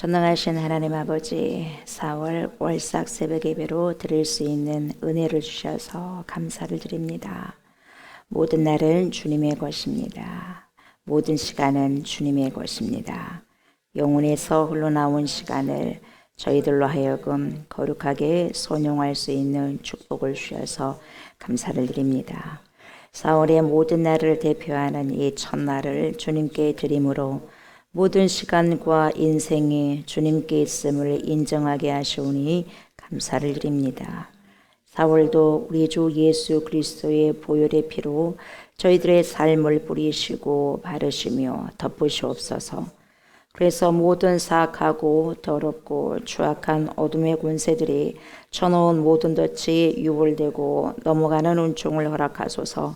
전능하신 하나님 아버지, 4월 월삭 새벽 예배로 드릴 수 있는 은혜를 주셔서 감사를 드립니다. 모든 날은 주님의 것입니다. 모든 시간은 주님의 것입니다. 영혼에서 흘러나온 시간을 저희들로 하여금 거룩하게 선용할 수 있는 축복을 주셔서 감사를 드립니다. 4월의 모든 날을 대표하는 이 첫날을 주님께 드림으로 모든 시간과 인생이 주님께 있음을 인정하게 하시오니 감사를 드립니다. 4월도 우리 주 예수 그리스도의 보혈의 피로 저희들의 삶을 뿌리시고 바르시며 덮으시옵소서. 그래서 모든 사악하고 더럽고 추악한 어둠의 권세들이 쳐놓은 모든 덫이 유월되고 넘어가는 은총을 허락하소서.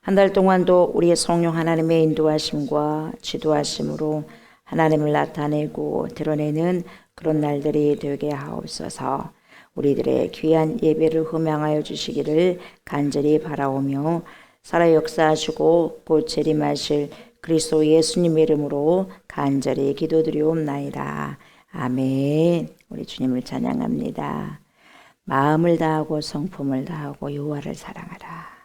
한 달 동안도 우리의 성령 하나님의 인도하심과 지도하심으로 하나님을 나타내고 드러내는 그런 날들이 되게 하옵소서. 우리들의 귀한 예배를 흠양하여 주시기를 간절히 바라오며 살아 역사하시고 곧 재림하실 그리스도 예수님의 이름으로 간절히 기도드리옵나이다. 아멘. 우리 주님을 찬양합니다. 마음을 다하고 성품을 다하고 여호와를 사랑하라.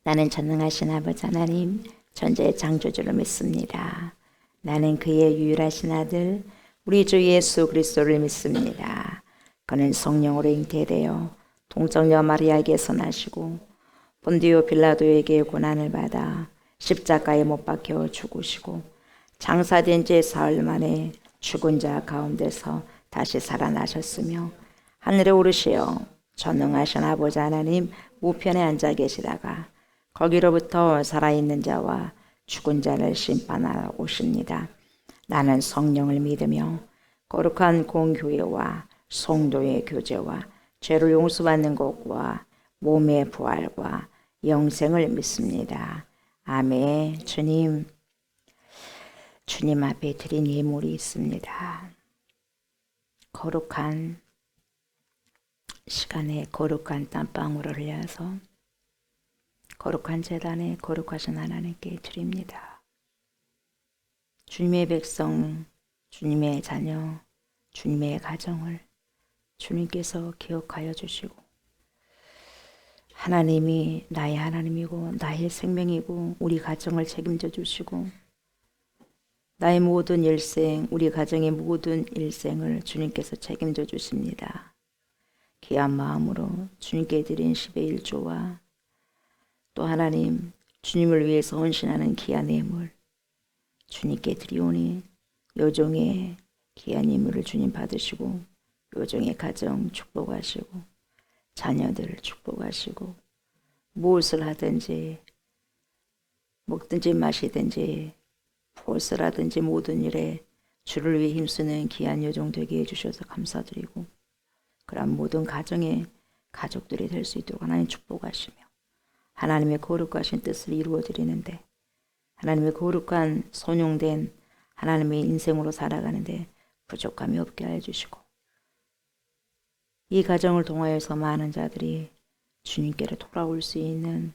나는 전능하신 아버지 하나님, 전지의 창조주를 믿습니다. 나는 그의 유일하신 아들 우리 주 예수 그리스도를 믿습니다. 그는 성령으로 잉태되어 동정녀 마리아에게서 나시고 본디오 빌라도에게 고난을 받아 십자가에 못 박혀 죽으시고 장사된 지 사흘 만에 죽은 자 가운데서 다시 살아나셨으며 하늘에 오르시어 전능하신 아버지 하나님 우편에 앉아 계시다가 거기로부터 살아있는 자와 죽은 자를 심판하러 오십니다. 나는 성령을 믿으며 거룩한 공교회와 성도의 교제와 죄를 용서받는 것과 몸의 부활과 영생을 믿습니다. 아멘. 주님 앞에 드린 예물이 있습니다. 거룩한 시간에 거룩한 땀방울을 흘려서 거룩한 제단에 거룩하신 하나님께 드립니다. 주님의 백성, 주님의 자녀, 주님의 가정을 주님께서 기억하여 주시고 하나님이 나의 하나님이고 나의 생명이고 우리 가정을 책임져 주시고 나의 모든 일생, 우리 가정의 모든 일생을 주님께서 책임져 주십니다. 귀한 마음으로 주님께 드린 10의 1조와 또 하나님 주님을 위해서 헌신하는 귀한 예물 주님께 드리오니 요종의 귀한 예물을 주님 받으시고 요종의 가정 축복하시고 자녀들을 축복하시고 무엇을 하든지 먹든지 마시든지 무엇을 하든지 모든 일에 주를 위해 힘쓰는 귀한 요종 되게 해주셔서 감사드리고 그런 모든 가정의 가족들이 될 수 있도록 하나님 축복하시며 하나님의 거룩하신 뜻을 이루어 드리는데 하나님의 거룩한 선용된 하나님의 인생으로 살아가는데 부족함이 없게 하여 주시고 이 가정을 통하여서 많은 자들이 주님께로 돌아올 수 있는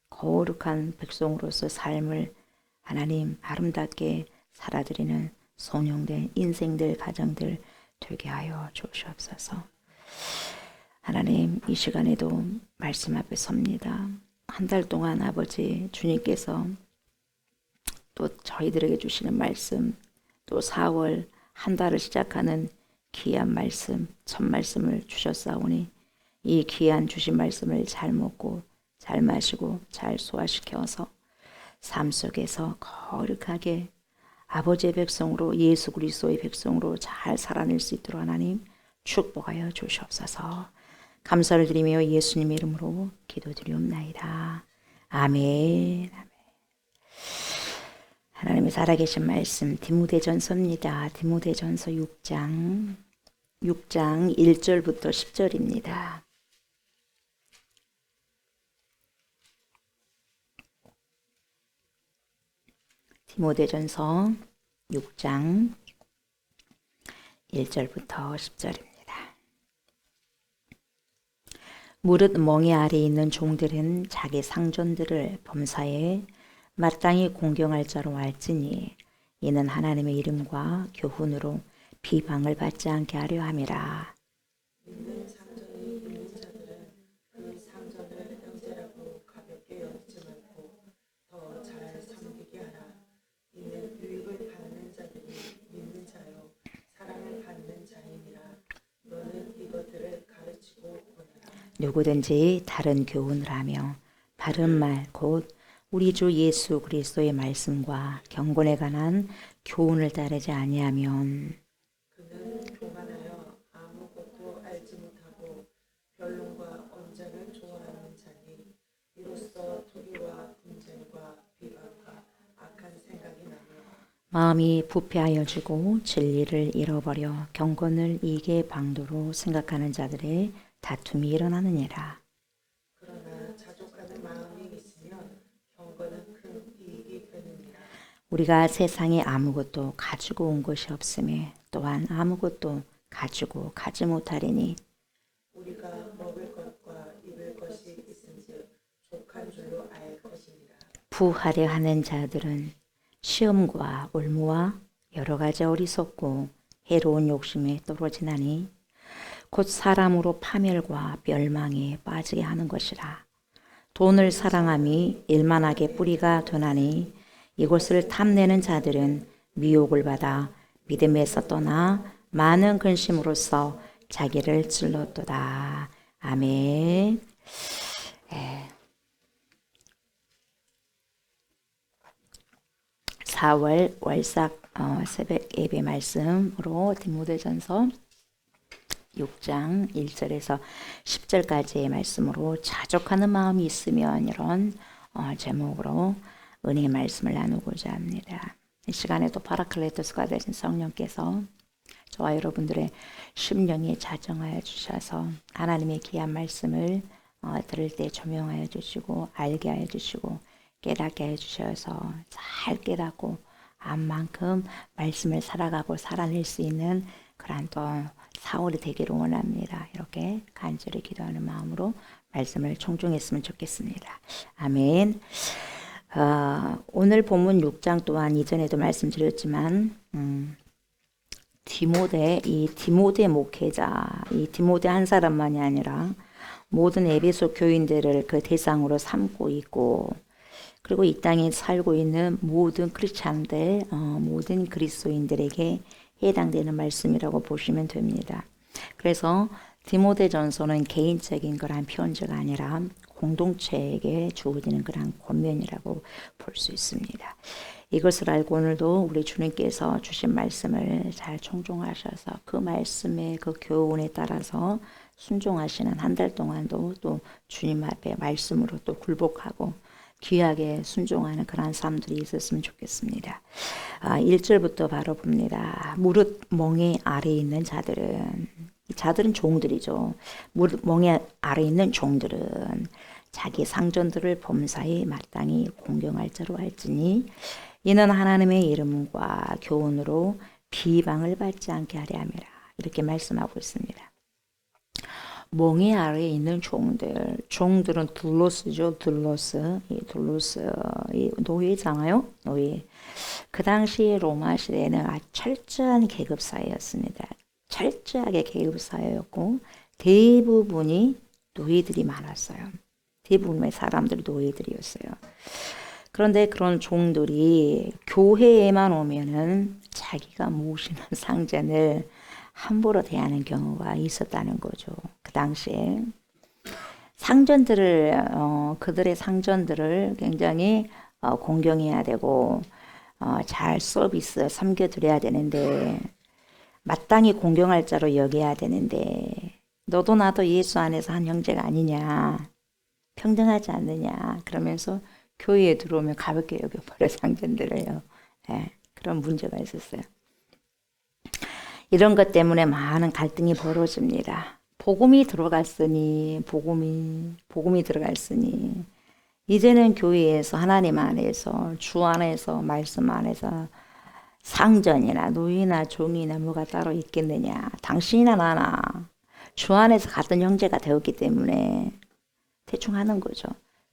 거룩한 백성으로서 삶을 하나님 아름답게 살아드리는 선용된 인생들 가정들 되게 하여 주시옵소서. 하나님 이 시간에도 말씀 앞에 섭니다. 한 달 동안 아버지 주님께서 또 저희들에게 주시는 말씀 또 4월 한 달을 시작하는 귀한 말씀 첫 말씀을 주셨사오니 이 귀한 주신 말씀을 잘 먹고 잘 마시고 잘 소화시켜서 삶 속에서 거룩하게 아버지의 백성으로 예수 그리스도의 백성으로 잘 살아낼 수 있도록 하나님 축복하여 주시옵소서. 감사를 드리며 예수님의 이름으로 기도드리옵나이다. 아멘. 하나님의 살아계신 말씀 디모데전서입니다. 디모데전서 6장 1절부터 10절입니다. 디모데전서 6장 1절부터 10절입니다. 무릇 멍에 아래 있는 종들은 자기 상전들을 범사에 마땅히 공경할 자로 알지니 이는 하나님의 이름과 교훈으로 비방을 받지 않게 하려 함이라. 있는 상전이 있는 자들은 그 상전을 형제라고 가볍게 여기지 말고 더 잘 섬기게 하라. 이는 유익을 받는 자들이 믿는 자요 사랑을 받는 자이니라. 너는 이것들을 가르치고 보내라. 누구든지 다른 교훈을 하며 바른 말 곧 우리 주 예수 그리스도의 말씀과 경건에 관한 교훈을 따르지 아니하면 그는 교만하여 아무것도 알지 못하고 변론과 언쟁을 좋아하는 자니 이로써 투기와 분쟁과 비방과 악한 생각이 나며 마음이 부패하여지고 진리를 잃어버려 경건을 이익의 방도로 생각하는 자들의 다툼이 일어나느니라. 그러나 자족하는 마음이 있으면 경건은 큰 이익이 되느니라. 우리가 세상에 아무것도 가지고 온 것이 없음에 또한 아무것도 가지고 가지 못하리니 우리가 먹을 것과 입을 것이 있은즉 족한 줄로 알 것이니라. 부하려 하는 자들은 시험과 올무와 여러 가지 어리석고 해로운 욕심에 떨어지나니 곧 사람으로 파멸과 멸망에 빠지게 하는 것이라. 돈을 사랑함이 일만하게 뿌리가 되나니 이것을 탐내는 자들은 미혹을 받아 믿음에서 떠나 많은 근심으로써 자기를 찔렀도다. 아멘. 4월 월삭 새벽 예배 말씀으로 디모데전서 6장 1절에서 10절까지의 말씀으로 자족하는 마음이 있으면 이런 제목으로 은혜의 말씀을 나누고자 합니다. 이 시간에도 파라클레토스가 되신 성령께서 저와 여러분들의 심령에 자정하여 주셔서 하나님의 귀한 말씀을 들을 때 조명하여 주시고 알게 하여 주시고 깨닫게 하여 주셔서 잘 깨닫고 암만큼 말씀을 살아가고 살아낼 수 있는 그런 또 4월이 되기를 원합니다. 이렇게 간절히 기도하는 마음으로 말씀을 총종했으면 좋겠습니다. 아멘. 오늘 본문 6장 또한 이전에도 말씀드렸지만 이 디모데 목회자, 이 디모데 한 사람만이 아니라 모든 에베소 교인들을 그 대상으로 삼고 있고, 그리고 이 땅에 살고 있는 모든 크리스찬들, 모든 그리스도인들에게 해당되는 말씀이라고 보시면 됩니다. 그래서 디모데전서는 개인적인 그런 편지가 아니라 공동체에게 주어지는 그런 권면이라고 볼 수 있습니다. 이것을 알고 오늘도 우리 주님께서 주신 말씀을 잘 청종하셔서 그 말씀의 그 교훈에 따라서 순종하시는 한 달 동안도 또 주님 앞에 말씀으로 또 굴복하고 귀하게 순종하는 그런 삶들이 있었으면 좋겠습니다. 1절부터 바로 봅니다. 무릇 멍에 아래에 있는 자들은, 자들은 종들이죠. 무릇 멍에 아래에 있는 종들은 자기 상전들을 범사에 마땅히 공경할 자로 할지니 이는 하나님의 이름과 교훈으로 비방을 받지 않게 하려 함이라. 이렇게 말씀하고 있습니다. 멍에 아래에 있는 종들, 종들은 둘로스죠. 둘로스, 이 노예잖아요. 노예. 그 당시 로마 시대에는 아주 철저한 계급 사회였습니다. 철저하게 계급 사회였고 대부분이 노예들이 많았어요. 대부분의 사람들이 노예들이었어요. 그런데 그런 종들이 교회에만 오면은 자기가 모시는 상전을 함부로 대하는 경우가 있었다는 거죠. 그 당시에 상전들을 그들의 상전들을 굉장히 공경해야 되고 잘 서비스 섬겨드려야 되는데 마땅히 공경할 자로 여겨야 되는데 너도 나도 예수 안에서 한 형제가 아니냐, 평등하지 않느냐 그러면서 교회에 들어오면 가볍게 여겨버려 상전들을요. 네, 그런 문제가 있었어요. 이런 것 때문에 많은 갈등이 벌어집니다. 복음이 들어갔으니 이제는 교회에서 하나님 안에서 주 안에서 말씀 안에서 상전이나 노예나 종이나 뭐가 따로 있겠느냐. 당신이나 나나 주 안에서 같은 형제가 되었기 때문에 대충 하는 거죠.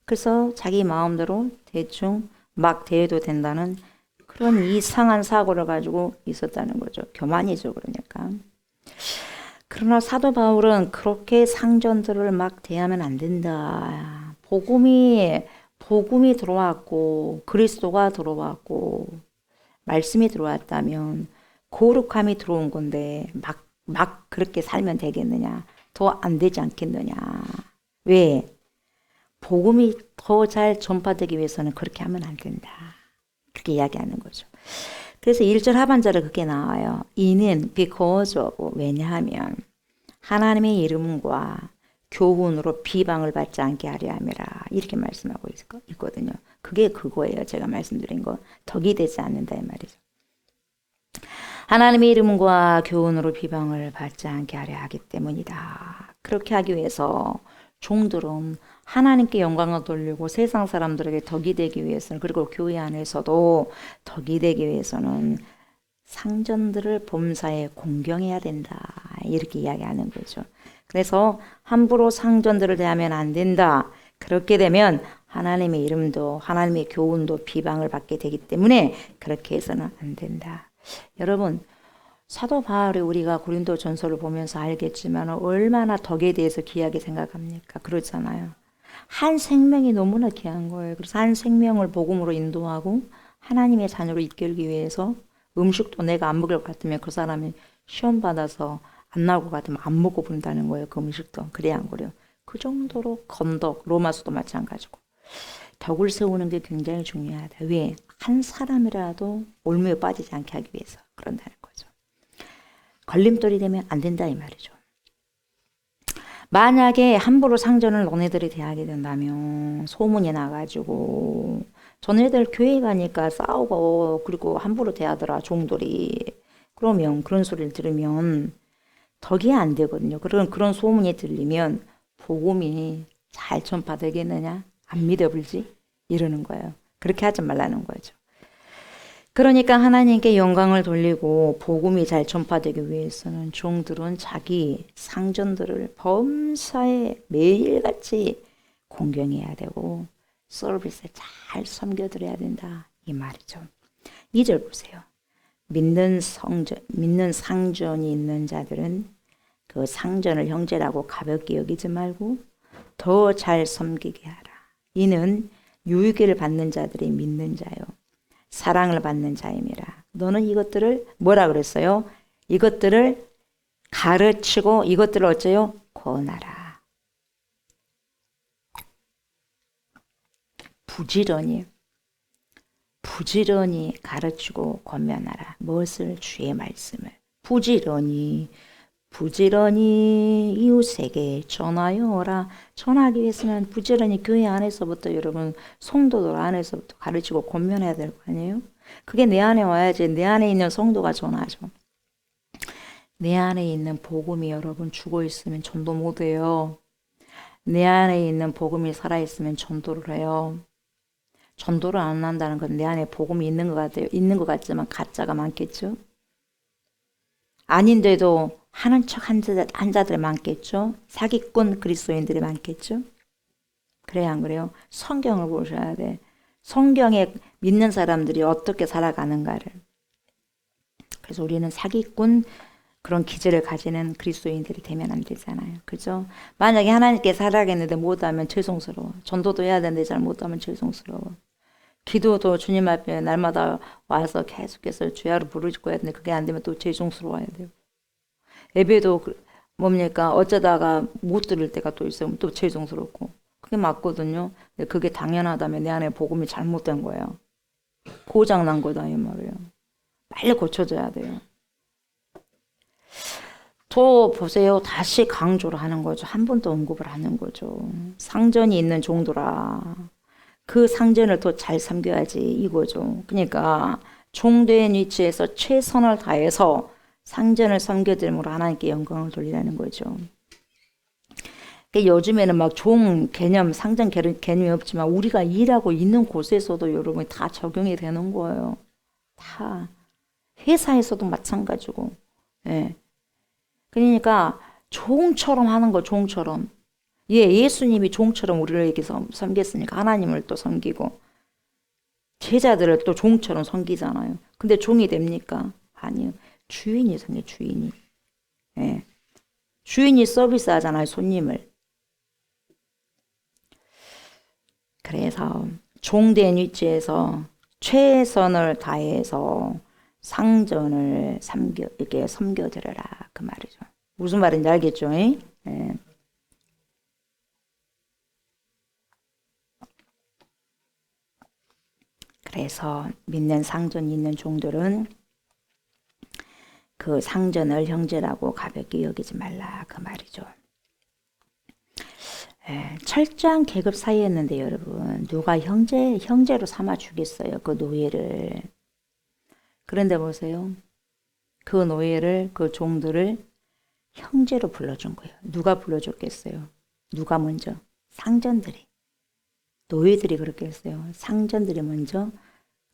그래서 자기 마음대로 대충 막 대해도 된다는 그런 이상한 사고를 가지고 있었다는 거죠. 교만이죠. 그러니까. 그러나 사도 바울은 그렇게 상전들을 막 대하면 안 된다. 복음이 들어왔고 그리스도가 들어왔고 말씀이 들어왔다면 거룩함이 들어온 건데 막 그렇게 살면 되겠느냐. 더 안 되지 않겠느냐. 왜? 복음이 더 잘 전파되기 위해서는 그렇게 하면 안 된다. 그렇게 이야기하는 거죠. 그래서 1절 하반절에 그게 나와요. 이는 because of, 왜냐하면 하나님의 이름과 교훈으로 비방을 받지 않게 하려 함이라. 이렇게 말씀하고 있거든요. 그게 그거예요. 제가 말씀드린 거. 덕이 되지 않는다 이 말이죠. 하나님의 이름과 교훈으로 비방을 받지 않게 하려 하기 때문이다. 그렇게 하기 위해서 종들은 하나님께 영광을 돌리고 세상 사람들에게 덕이 되기 위해서는, 그리고 교회 안에서도 덕이 되기 위해서는 상전들을 범사에 공경해야 된다. 이렇게 이야기하는 거죠. 그래서 함부로 상전들을 대하면 안 된다. 그렇게 되면 하나님의 이름도 하나님의 교훈도 비방을 받게 되기 때문에 그렇게 해서는 안 된다. 여러분, 사도 바울이 우리가 고린도 전서를 보면서 알겠지만 얼마나 덕에 대해서 귀하게 생각합니까? 그렇잖아요. 한 생명이 너무나 귀한 거예요. 그래서 한 생명을 복음으로 인도하고 하나님의 자녀로 이끌기 위해서 음식도 내가 안 먹을 것 같으면 그 사람이 시험 받아서 안 나올 것 같으면 안 먹어본다는 거예요. 그 음식도. 그래야 안 그래요. 그 정도로 건덕, 로마서도 마찬가지고. 덕을 세우는 게 굉장히 중요하다. 왜? 한 사람이라도 올무에 빠지지 않게 하기 위해서 그런다는 거죠. 걸림돌이 되면 안 된다 이 말이죠. 만약에 함부로 상전을 너네들이 대하게 된다면 소문이 나가지고 저네들 교회 가니까 싸우고 그리고 함부로 대하더라 종들이. 그러면 그런 소리를 들으면 덕이 안 되거든요. 그런 소문이 들리면 복음이 잘 전파되겠느냐? 안 믿어볼지? 이러는 거예요. 그렇게 하지 말라는 거죠. 그러니까 하나님께 영광을 돌리고 복음이 잘 전파되기 위해서는 종들은 자기 상전들을 범사에 매일같이 공경해야 되고 서비스에 잘 섬겨드려야 된다 이 말이죠. 2절 보세요. 믿는 상전이 있는 자들은 그 상전을 형제라고 가볍게 여기지 말고 더 잘 섬기게 하라. 이는 유익을 받는 자들이 믿는 자요 사랑을 받는 자임이라. 너는 이것들을 뭐라 그랬어요? 이것들을 가르치고 이것들을 어째요? 권하라. 부지런히 가르치고 권면하라. 무엇을? 주의 말씀을. 부지런히 이웃에게 전하여라. 전하기 위해서는 부지런히 교회 안에서부터 여러분 성도들 안에서부터 가르치고 권면해야 될 거 아니에요? 그게 내 안에 와야지. 내 안에 있는 성도가 전하죠. 내 안에 있는 복음이 여러분 죽어 있으면 전도 못 해요. 내 안에 있는 복음이 살아 있으면 전도를 해요. 전도를 안 한다는 건 내 안에 복음이 있는 것 같아요. 있는 것 같지만 가짜가 많겠죠. 아닌데도 하는 척 한 자들 많겠죠. 사기꾼 그리스도인들이 많겠죠. 그래야 안 그래요? 성경을 보셔야 돼. 성경에 믿는 사람들이 어떻게 살아가는가를. 그래서 우리는 사기꾼 그런 기질을 가지는 그리스도인들이 되면 안 되잖아요. 그죠? 만약에 하나님께 살아가겠는데 못하면 죄송스러워. 전도도 해야 되는데 잘 못하면 죄송스러워. 기도도 주님 앞에 날마다 와서 계속해서 주야로 부르짖고 해야 되는데 그게 안 되면 또 죄송스러워야 돼요. 예배도 뭡니까? 어쩌다가 못 들을 때가 또 있으면 또 죄송스럽고. 그게 맞거든요. 근데 그게 당연하다면 내 안에 복음이 잘못된 거예요. 고장난 거다 이 말이에요. 빨리 고쳐져야 돼요. 또 보세요. 다시 강조를 하는 거죠. 한 번 더 언급을 하는 거죠. 상전이 있는 종도라. 그 상전을 더 잘 섬겨야지 이거죠. 그러니까 종된 위치에서 최선을 다해서 상전을 섬겨드림으로 하나님께 영광을 돌리라는 거죠. 그러니까 요즘에는 막 종 개념, 상전 개념이 없지만 우리가 일하고 있는 곳에서도 여러분이 다 적용이 되는 거예요. 다. 회사에서도 마찬가지고. 예. 그러니까 종처럼 하는 거, 종처럼. 예수님이 종처럼 우리를 이렇게 섬겼으니까 하나님을 또 섬기고 제자들을 또 종처럼 섬기잖아요. 근데 종이 됩니까? 아니요. 주인이 섬겨, 주인이. 예. 주인이 서비스하잖아요, 손님을. 그래서 종된 위치에서 최선을 다해서 상전을 이렇게 섬겨드려라 그 말이죠. 무슨 말인지 알겠죠? 예. 그래서 믿는 상전이 있는 종들은 그 상전을 형제라고 가볍게 여기지 말라 그 말이죠. 철저한 계급 사이였는데 여러분 누가 형제로 삼아 주겠어요 그 노예를. 그런데 보세요. 그 노예를 그 종들을 형제로 불러준 거예요. 누가 불러줬겠어요? 누가 먼저? 상전들이. 노예들이 그렇게 했어요. 상전들이 먼저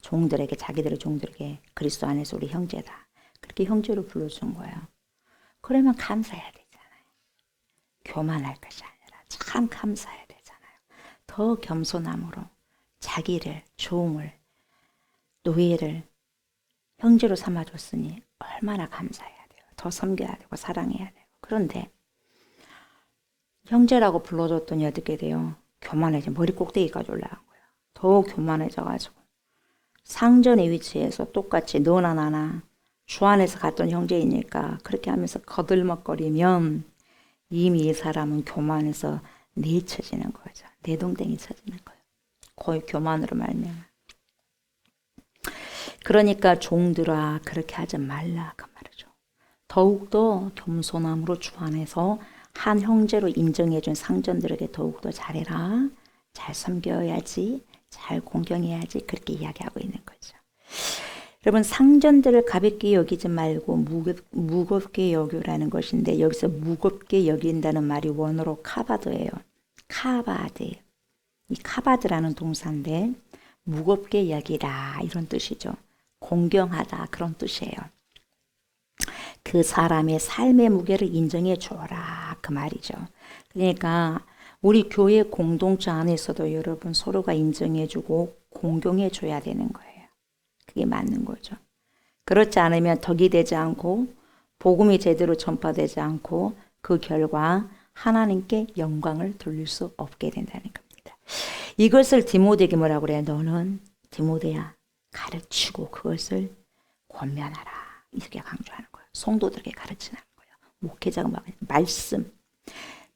종들에게 자기들의 종들에게 그리스도 안에서 우리 형제다. 그렇게 형제로 불러준 거예요. 그러면 감사해야 되잖아요. 교만할 것이 아니라 참 감사해야 되잖아요. 더 겸손함으로 자기를 종을 노예를 형제로 삼아줬으니 얼마나 감사해야 돼요. 더 섬겨야 되고 사랑해야 되고. 그런데 형제라고 불러줬더니 어떻게 돼요? 교만해져. 머리 꼭대기까지 올라간 거예요. 더 교만해져가지고 상전의 위치에서 똑같이 너나 나나 주 안에서 갔던 형제이니까 그렇게 하면서 거들먹거리면 이미 이 사람은 교만해서 내쳐지는 거죠. 내동댕이 쳐지는 거예요. 거의 교만으로 말미암아. 그러니까 종들아 그렇게 하지 말라 그 말이죠. 더욱더 겸손함으로 주 안에서 한 형제로 인정해준 상전들에게 더욱더 잘해라. 잘 섬겨야지. 잘 공경해야지. 그렇게 이야기하고 있는 거죠. 여러분 상전들을 가볍게 여기지 말고 무겁게 여기라는 것인데 여기서 무겁게 여긴다는 말이 원어로 카바드예요. 카바드. 이 카바드라는 동사인데 무겁게 여기라 이런 뜻이죠. 공경하다 그런 뜻이에요. 그 사람의 삶의 무게를 인정해 주어라 그 말이죠. 그러니까 우리 교회 공동체 안에서도 여러분 서로가 인정해 주고 공경해 줘야 되는 거예요. 그게 맞는 거죠. 그렇지 않으면 덕이 되지 않고 복음이 제대로 전파되지 않고 그 결과 하나님께 영광을 돌릴 수 없게 된다는 겁니다. 이것을 디모데에게 뭐라고 그래요? 너는 디모데야 가르치고 그것을 권면하라. 이렇게 강조하는 거예요. 성도들에게 가르치는 거예요. 목회자가 말씀.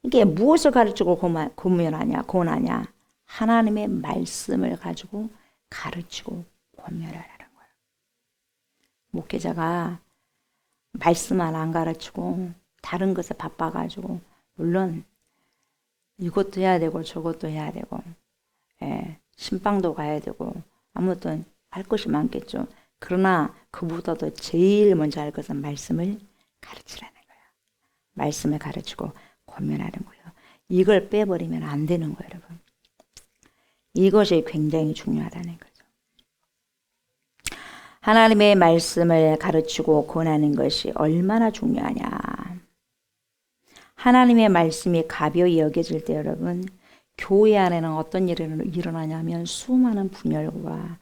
이게 무엇을 가르치고 권면하냐, 권하냐? 하나님의 말씀을 가지고 가르치고 권면을 하라는 거예요. 목회자가 말씀만 안 가르치고 다른 것에 바빠가지고 물론 이것도 해야 되고 저것도 해야 되고 신방도 가야 되고 아무튼 할 것이 많겠죠. 그러나 그보다도 제일 먼저 할 것은 말씀을 가르치라는 거예요. 말씀을 가르치고 권면하는 거예요. 이걸 빼버리면 안 되는 거예요, 여러분. 이것이 굉장히 중요하다는 거죠. 하나님의 말씀을 가르치고 권하는 것이 얼마나 중요하냐. 하나님의 말씀이 가벼이 여겨질 때 여러분, 교회 안에는 어떤 일이 일어나냐면 수많은 분열과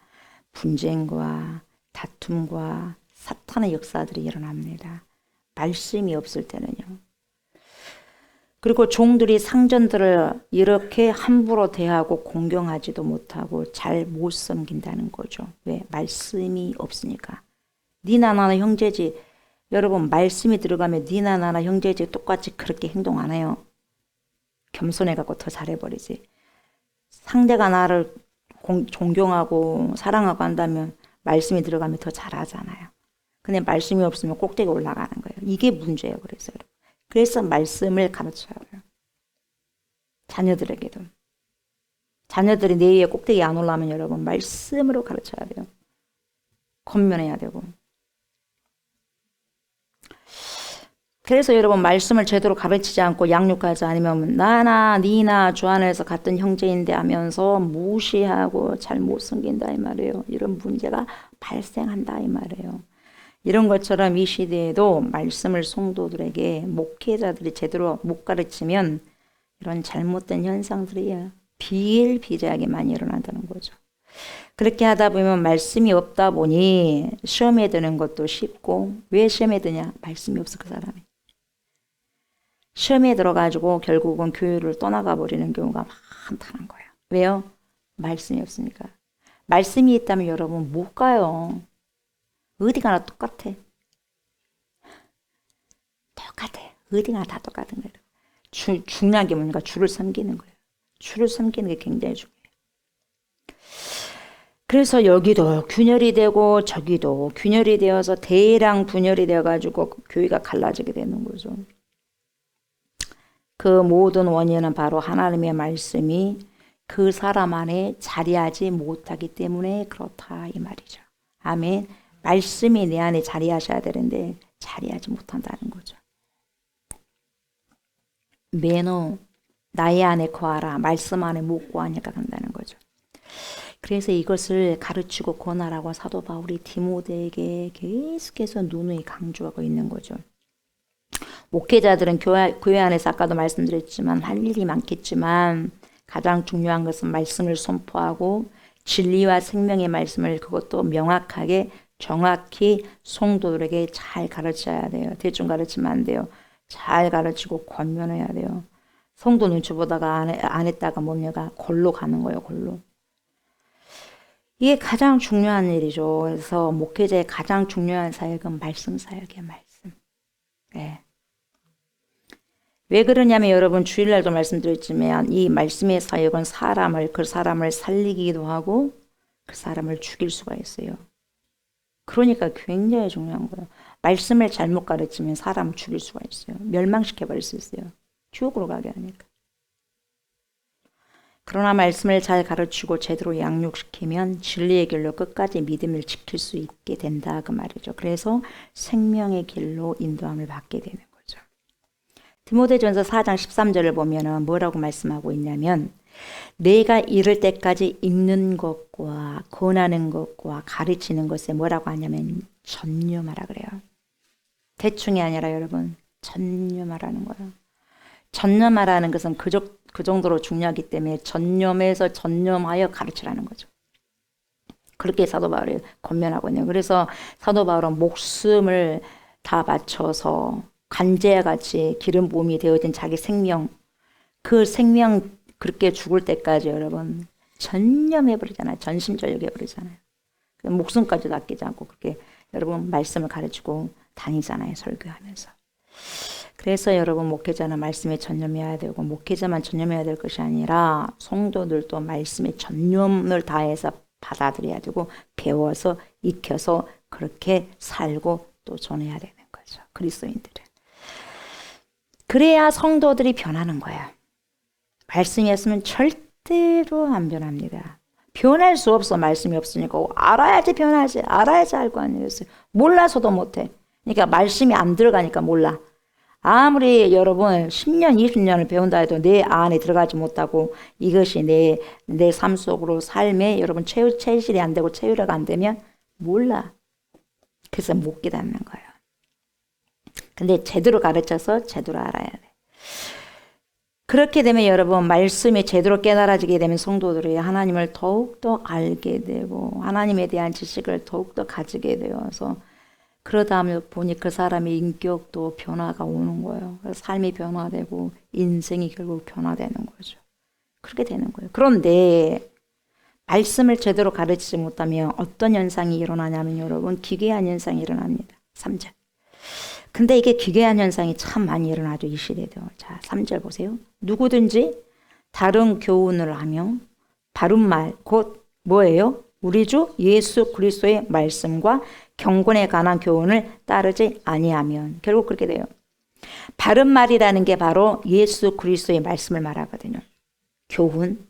분쟁과 다툼과 사탄의 역사들이 일어납니다. 말씀이 없을 때는요. 그리고 종들이 상전들을 이렇게 함부로 대하고 공경하지도 못하고 잘 못 섬긴다는 거죠. 왜? 말씀이 없으니까. 니나 나나 형제지. 여러분 말씀이 들어가면 니나 나나 형제지 똑같이 그렇게 행동 안 해요. 겸손해갖고 더 잘해버리지. 상대가 나를 존경하고 사랑하고 한다면 말씀이 들어가면 더 잘하잖아요. 근데 말씀이 없으면 꼭대기 올라가는 거예요. 이게 문제예요. 그래서 말씀을 가르쳐야 해요. 자녀들에게도. 자녀들이 내 위에 꼭대기 안 올라오면 여러분 말씀으로 가르쳐야 돼요. 권면해야 되고. 그래서 여러분 말씀을 제대로 가르치지 않고 양육하지 않으면 나나 니나 주 안에서 같은 형제인데 하면서 무시하고 잘 못 섬긴다 이 말이에요. 이런 문제가 발생한다 이 말이에요. 이런 것처럼 이 시대에도 말씀을 성도들에게 목회자들이 제대로 못 가르치면 이런 잘못된 현상들이 비일비재하게 많이 일어난다는 거죠. 그렇게 하다 보면 말씀이 없다 보니 시험에 드는 것도 쉽고 왜 시험에 드냐? 말씀이 없어 그 사람이. 시험에 들어가지고 결국은 교회를 떠나가 버리는 경우가 많다는 거예요. 왜요? 말씀이 없으니까. 말씀이 있다면 여러분 못 가요. 어디 가나 똑같아. 똑같아. 어디 가나 다 똑같은 거예요. 중요한 게 뭡니까? 주를 섬기는 거예요. 주를 섬기는 게 굉장히 중요해요. 그래서 여기도 균열이 되고 저기도 균열이 되어서 대량 분열이 되어가지고 교회가 갈라지게 되는 거죠. 그 모든 원인은 바로 하나님의 말씀이 그 사람 안에 자리하지 못하기 때문에 그렇다 이 말이죠. 아멘. 말씀이 내 안에 자리하셔야 되는데 자리하지 못한다는 거죠. 매너 나의 안에 거하라. 말씀 안에 못 거하니까 간다는 거죠. 그래서 이것을 가르치고 권하라고 사도 바울이 디모데에게 계속해서 누누이 강조하고 있는 거죠. 목회자들은 교회 안에서 아까도 말씀드렸지만 할 일이 많겠지만 가장 중요한 것은 말씀을 선포하고 진리와 생명의 말씀을 그것도 명확하게 정확히 성도들에게 잘 가르쳐야 돼요. 대충 가르치면 안 돼요. 잘 가르치고 권면해야 돼요. 성도 눈치 보다가 안 했다가 뭡니까? 골로 가는 거예요. 골로. 이게 가장 중요한 일이죠. 그래서 목회자의 가장 중요한 사역은 말씀 사역이에요. 말씀. 네. 왜 그러냐면 여러분 주일날도 말씀드렸지만 이 말씀의 사역은 그 사람을 살리기도 하고 그 사람을 죽일 수가 있어요. 그러니까 굉장히 중요한 거예요. 말씀을 잘못 가르치면 사람을 죽일 수가 있어요. 멸망시켜버릴 수 있어요. 지옥으로 가게 하니까. 그러나 말씀을 잘 가르치고 제대로 양육시키면 진리의 길로 끝까지 믿음을 지킬 수 있게 된다 그 말이죠. 그래서 생명의 길로 인도함을 받게 되는 거죠. 디모데전서 4장 13절을 보면은 뭐라고 말씀하고 있냐면 내가 이를 때까지 읽는 것과 권하는 것과 가르치는 것에 뭐라고 하냐면 전념하라 그래요. 대충이 아니라 여러분 전념하라는 거예요. 전념하라는 것은 그 정도로 중요하기 때문에 전념해서 전념하여 가르치라는 거죠. 그렇게 사도 바울이 권면하고 있네요. 그래서 사도 바울은 목숨을 다 바쳐서 간제와 같이 기름 부음이 되어진 자기 생명, 그 생명 그렇게 죽을 때까지 여러분 전념해버리잖아요. 전심전력해버리잖아요. 목숨까지도 아끼지 않고 그렇게 여러분 말씀을 가르치고 다니잖아요. 설교하면서. 그래서 여러분 목회자는 말씀에 전념해야 되고 목회자만 전념해야 될 것이 아니라 성도들도 말씀에 전념을 다해서 받아들여야 되고 배워서 익혀서 그렇게 살고 또 전해야 되는 거죠. 그리스도인들은. 그래야 성도들이 변하는 거예요. 말씀이 없으면 절대로 안 변합니다. 변할 수 없어. 말씀이 없으니까. 알아야지 변하지. 알아야지 알고 아니겠어요. 몰라서도 못해. 그러니까 말씀이 안 들어가니까 몰라. 아무리 여러분 10년, 20년을 배운다 해도 내 안에 들어가지 못하고 이것이 내 삶 속으로 삶에 여러분 체질이 안 되고 체유가 안 되면 몰라. 그래서 못 깨닫는 거예요. 근데 제대로 가르쳐서 제대로 알아야 돼. 그렇게 되면 여러분 말씀이 제대로 깨달아지게 되면 성도들이 하나님을 더욱더 알게 되고 하나님에 대한 지식을 더욱더 가지게 되어서 그러다 보니 그 사람의 인격도 변화가 오는 거예요. 삶이 변화되고 인생이 결국 변화되는 거죠. 그렇게 되는 거예요. 그런데 말씀을 제대로 가르치지 못하면 어떤 현상이 일어나냐면 여러분 기괴한 현상이 일어납니다. 3절. 근데 이게 기괴한 현상이 참 많이 일어나죠. 이 시대도. 자, 3절 보세요. 누구든지 다른 교훈을 하며 바른 말, 곧 뭐예요? 우리 주 예수 그리스도의 말씀과 경건에 관한 교훈을 따르지 아니하면 결국 그렇게 돼요. 바른 말이라는 게 바로 예수 그리스도의 말씀을 말하거든요. 교훈.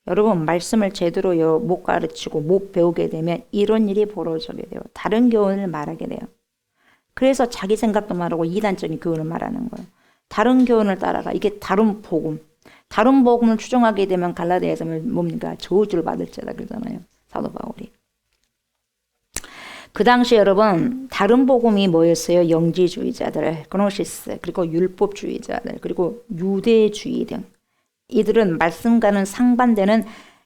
여러분 말씀을 제대로 못 가르치고 못 배우게 되면 이런 일이 벌어지게 돼요. 다른 교훈을 말하게 돼요. 그래서 자기 생각도 말하고 이단적인 교훈을 말하는 거예요. 다른 교훈을 따라가. 이게 다른 복음. 다른 복음을 추종하게 되면 갈라디아에서는 뭡니까? 저주를 받을 자다 그러잖아요. 사도 바울이. 그 당시 여러분 다른 복음이 뭐였어요? 영지주의자들, 그노시스, 그리고 율법주의자들, 그리고 유대주의 등 이들은 말씀과는 상반되는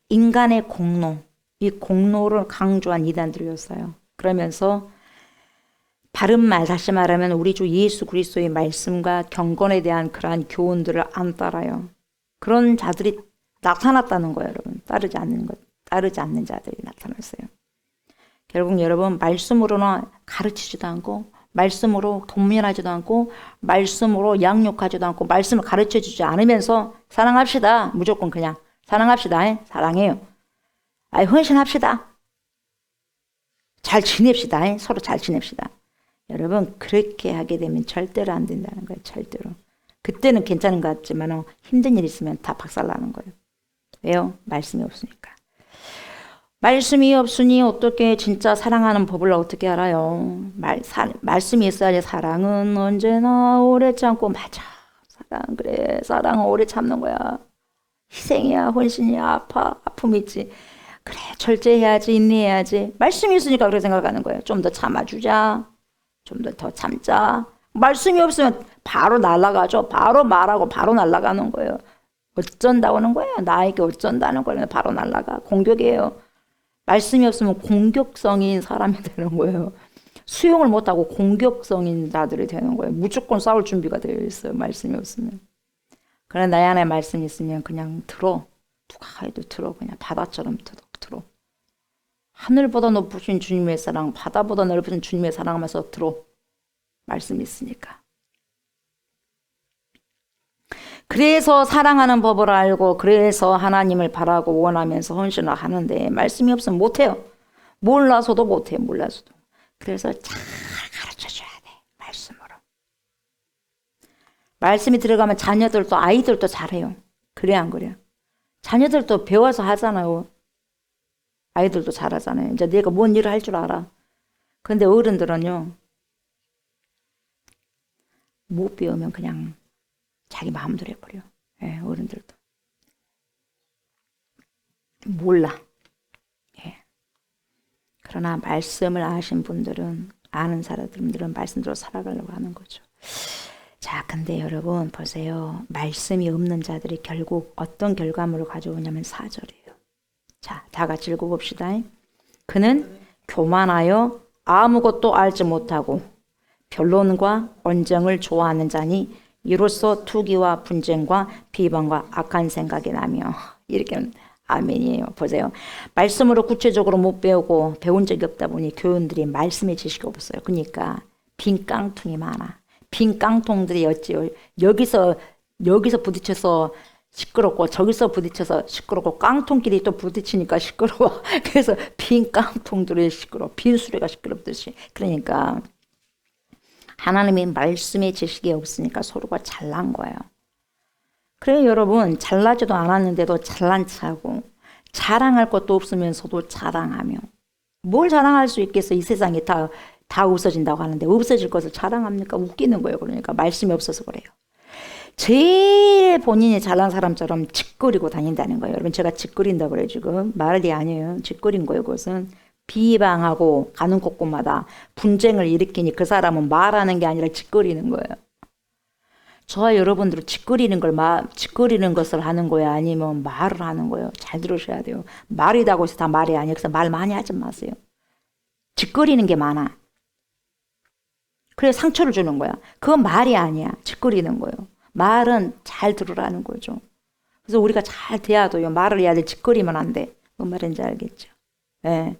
인간의 공로, 이 공로를 강조한 이단들이었어요. 그러면서 바른 말, 다시 말하면 우리 주 예수 그리스도의 말씀과 경건에 대한 그러한 교훈들을 안 따라요. 그런 자들이 나타났다는 거예요, 여러분. 따르지 않는 자들이 나타났어요. 결국 여러분 말씀으로는 가르치지도 않고 말씀으로 동면하지도 않고 말씀으로 양육하지도 않고 말씀을 가르쳐주지 않으면서 사랑합시다. 무조건 그냥 사랑합시다. 사랑해요. 헌신합시다. 잘 지냅시다. 서로 잘 지냅시다. 여러분 그렇게 하게 되면 절대로 안 된다는 거예요. 절대로. 그때는 괜찮은 것 같지만 힘든 일 있으면 다 박살나는 거예요. 왜요? 말씀이 없으니까. 말씀이 없으니 어떻게 진짜 사랑하는 법을 어떻게 알아요? 말씀이 있어야지. 사랑은 언제나 오래 참고. 맞아. 사랑 그래. 사랑은 오래 참는 거야. 희생이야. 헌신이야. 아픔이 있지. 그래. 절제해야지. 인내해야지. 말씀이 있으니까 그렇게 생각하는 거예요. 좀 더 참아주자. 좀 더 참자. 말씀이 없으면 바로 날아가죠. 바로 말하고 바로 날아가는 거예요. 어쩐다 오는 거예요. 나에게 어쩐다는 거예요. 바로 날아가. 공격이에요. 말씀이 없으면 공격성인 사람이 되는 거예요. 수용을 못하고 공격성인 자들이 되는 거예요. 무조건 싸울 준비가 되어 있어요. 말씀이 없으면. 그러나 내 안에 말씀이 있으면 그냥 들어. 누가 해도 들어. 그냥 바다처럼 들어. 하늘보다 높으신 주님의 사랑, 바다보다 넓으신 주님의 사랑하면서 들어. 말씀이 있으니까. 그래서 사랑하는 법을 알고 그래서 하나님을 바라고 원하면서 헌신을 하는데 말씀이 없으면 못해요. 몰라서도 못해요. 몰라서도. 그래서 잘 가르쳐줘야 돼. 말씀으로. 말씀이 들어가면 자녀들도 아이들도 잘해요. 그래 안 그래요? 자녀들도 배워서 하잖아요. 아이들도 잘하잖아요. 이제 내가 뭔 일을 할 줄 알아. 그런데 어른들은요. 못 배우면 그냥 자기 마음대로 해버려. 예, 어른들도. 몰라. 예. 그러나 말씀을 아신 분들은, 아는 사람들은 말씀대로 살아가려고 하는 거죠. 자, 근데 여러분 보세요. 말씀이 없는 자들이 결국 어떤 결과물을 가져오냐면 4절이에요. 자, 다 같이 읽어봅시다. 그는 교만하여 아무것도 알지 못하고 변론과 언쟁을 좋아하는 자니 이로써 투기와 분쟁과 비방과 악한 생각이 나며 이렇게 아멘이에요. 보세요. 말씀으로 구체적으로 못 배우고 배운 적이 없다 보니 교인들이 말씀의 지식이 없어요. 그러니까 빈 깡통이 많아. 빈 깡통들이 어찌요. 여기서 부딪혀서 시끄럽고 저기서 부딪혀서 시끄럽고 깡통끼리 또 부딪히니까 시끄러워. 그래서 빈 깡통들이 시끄러워. 빈 수레가 시끄럽듯이. 그러니까 하나님의 말씀의 지식이 없으니까 서로가 잘난 거예요. 그래요, 여러분. 잘나지도 않았는데도 잘난 척하고 자랑할 것도 없으면서도 자랑하며 뭘 자랑할 수 있겠어. 이 세상이 다 없어진다고 하는데 없어질 것을 자랑합니까? 웃기는 거예요. 그러니까 말씀이 없어서 그래요. 제일 본인이 잘난 사람처럼 짓거리고 다닌다는 거예요. 여러분, 제가 짓거린다고 그래요. 지금 말이 아니에요. 짓거린 거예요. 그것은 비방하고 가는 곳곳마다 분쟁을 일으키니 그 사람은 말하는 게 아니라 짓거리는 거예요. 저와 여러분들은 짓거리는 것을 하는 거예요, 아니면 말을 하는 거예요. 잘 들으셔야 돼요. 말이라고 해서 다 말이 아니에요. 그래서 말 많이 하지 마세요. 짓거리는 게 많아. 그래서 상처를 주는 거야. 그건 말이 아니야. 짓거리는 거예요. 말은 잘 들으라는 거죠. 그래서 우리가 잘 대화도요. 말을 해야 돼. 짓거리면 안 돼. 뭔 말인지 알겠죠? 네.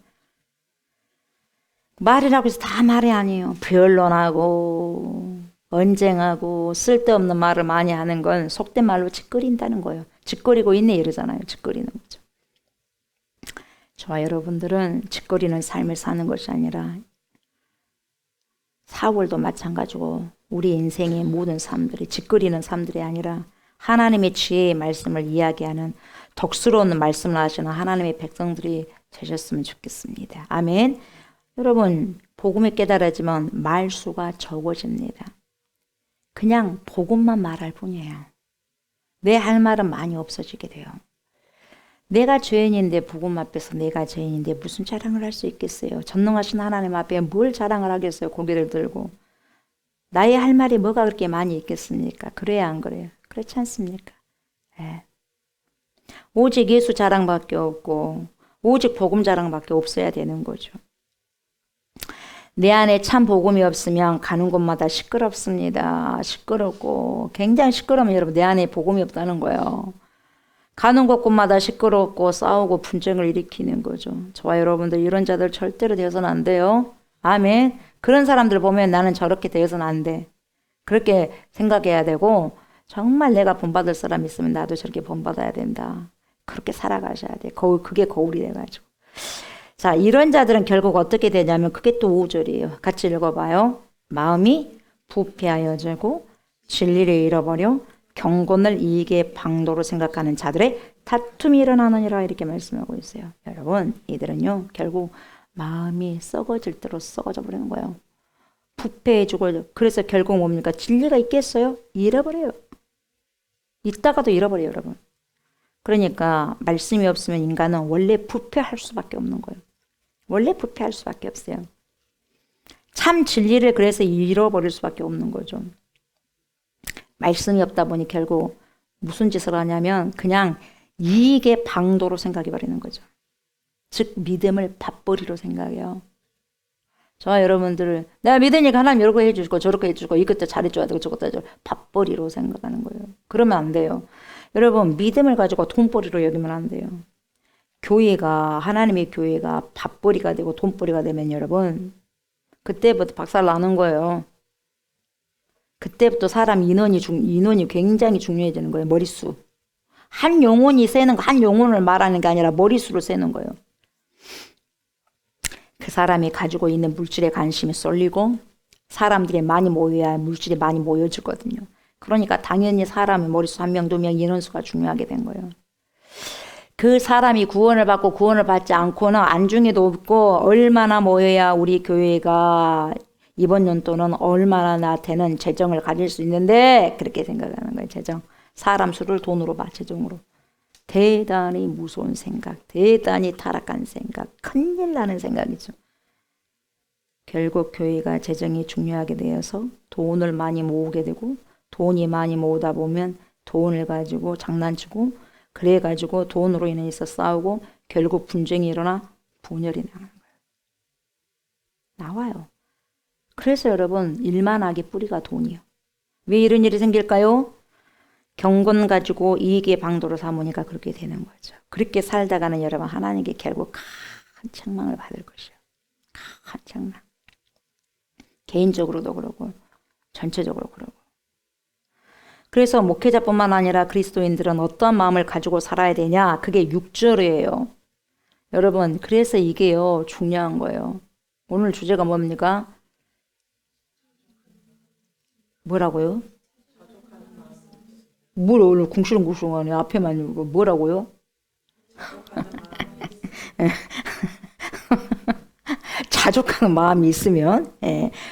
말이라고 해서 다 말이 아니에요. 변론하고 언쟁하고 쓸데없는 말을 많이 하는 건 속된 말로 짓거린다는 거예요. 짓거리고 있네 이러잖아요. 짓거리는 거죠. 저와 여러분들은 짓거리는 삶을 사는 것이 아니라 사울도 마찬가지고 우리 인생의 모든 삶들이 짓거리는 삶들이 아니라 하나님의 지혜의 말씀을 이야기하는 덕스러운 말씀을 하시는 하나님의 백성들이 되셨으면 좋겠습니다. 아멘. 여러분, 복음이 깨달아지면 말수가 적어집니다. 그냥 복음만 말할 뿐이에요. 내 할 말은 많이 없어지게 돼요. 내가 죄인인데 복음 앞에서 내가 죄인인데 무슨 자랑을 할 수 있겠어요? 전능하신 하나님 앞에 뭘 자랑을 하겠어요? 고개를 들고. 나의 할 말이 뭐가 그렇게 많이 있겠습니까? 그래야 안 그래요? 그렇지 않습니까? 네. 오직 예수 자랑밖에 없고 오직 복음 자랑밖에 없어야 되는 거죠. 내 안에 참 복음이 없으면 가는 곳마다 시끄럽습니다. 시끄럽고 굉장히 시끄러우면 여러분 내 안에 복음이 없다는 거예요. 가는 곳곳마다 시끄럽고 싸우고 분쟁을 일으키는 거죠. 저와 여러분들 이런 자들 절대로 되어서는 안 돼요. 아멘. 그런 사람들 보면 나는 저렇게 되어서는 안 돼. 그렇게 생각해야 되고 정말 내가 본받을 사람 있으면 나도 저렇게 본받아야 된다. 그렇게 살아가셔야 돼. 그게 거울이 돼가지고. 자, 이런 자들은 결국 어떻게 되냐면 그게 또 5절이에요. 같이 읽어봐요. 마음이 부패하여지고 진리를 잃어버려 경건을 이익의 방도로 생각하는 자들의 다툼이 일어나느니라 이렇게 말씀하고 있어요. 여러분, 이들은요 결국 마음이 썩어질 대로 썩어져 버리는 거예요. 부패해지고 그래서 결국 뭡니까? 진리가 있겠어요? 잃어버려요. 있다가도 잃어버려요, 여러분. 그러니까 말씀이 없으면 인간은 원래 부패할 수밖에 없는 거예요. 원래 부패할 수밖에 없어요. 참 진리를 그래서 잃어버릴 수밖에 없는 거죠. 말씀이 없다 보니 결국 무슨 짓을 하냐면 그냥 이익의 방도로 생각해버리는 거죠. 즉 믿음을 밥벌이로 생각해요. 저와 여러분들을 내가 믿으니까 하나님 이렇게 해주고 저렇게 해주고 이것도 잘해줘야 되고 저것도 해줘야 되고 밥벌이로 생각하는 거예요. 그러면 안 돼요. 여러분 믿음을 가지고 돈벌이로 여기면 안 돼요. 교회가 하나님의 교회가 밥벌이가 되고 돈벌이가 되면 여러분 그때부터 박살 나는 거예요. 그때부터 사람 인원이 굉장히 중요해지는 거예요. 머릿수. 한 영혼이 세는 거, 한 영혼을 말하는 게 아니라 머릿수를 세는 거예요. 그 사람이 가지고 있는 물질에 관심이 쏠리고 사람들이 많이 모여야 물질이 많이 모여지거든요. 그러니까 당연히 사람의 머릿수 1명, 2명 인원수가 중요하게 된 거예요. 그 사람이 구원을 받고 구원을 받지 않고는 안중에도 없고 얼마나 모여야 우리 교회가 이번 연도는 얼마나 나한테는 재정을 가질 수 있는데 그렇게 생각하는 거예요. 재정. 사람 수를 돈으로 봐. 재정으로. 대단히 무서운 생각. 대단히 타락한 생각. 큰일 나는 생각이죠. 결국 교회가 재정이 중요하게 되어서 돈을 많이 모으게 되고 돈이 많이 모으다 보면 돈을 가지고 장난치고 그래가지고 돈으로 인해서 싸우고 결국 분쟁이 일어나 분열이 나는 거예요. 나와요. 그래서 여러분 일만하게 뿌리가 돈이요. 왜 이런 일이 생길까요? 경건 가지고 이익의 방도로 삼으니까 그렇게 되는 거죠. 그렇게 살다가는 여러분 하나님께 결국 큰 책망을 받을 것이요. 큰 책망. 개인적으로도 그러고 전체적으로 그러고. 그래서 목회자뿐만 아니라 그리스도인들은 어떠한 마음을 가지고 살아야 되냐? 그게 6절이에요. 여러분 그래서 이게요 중요한 거예요. 오늘 주제가 뭡니까? 뭐라고요? 뭘 오늘 궁시렁궁시렁하네. 앞에만 뭐라고요? 자족하는 마음이 있으면,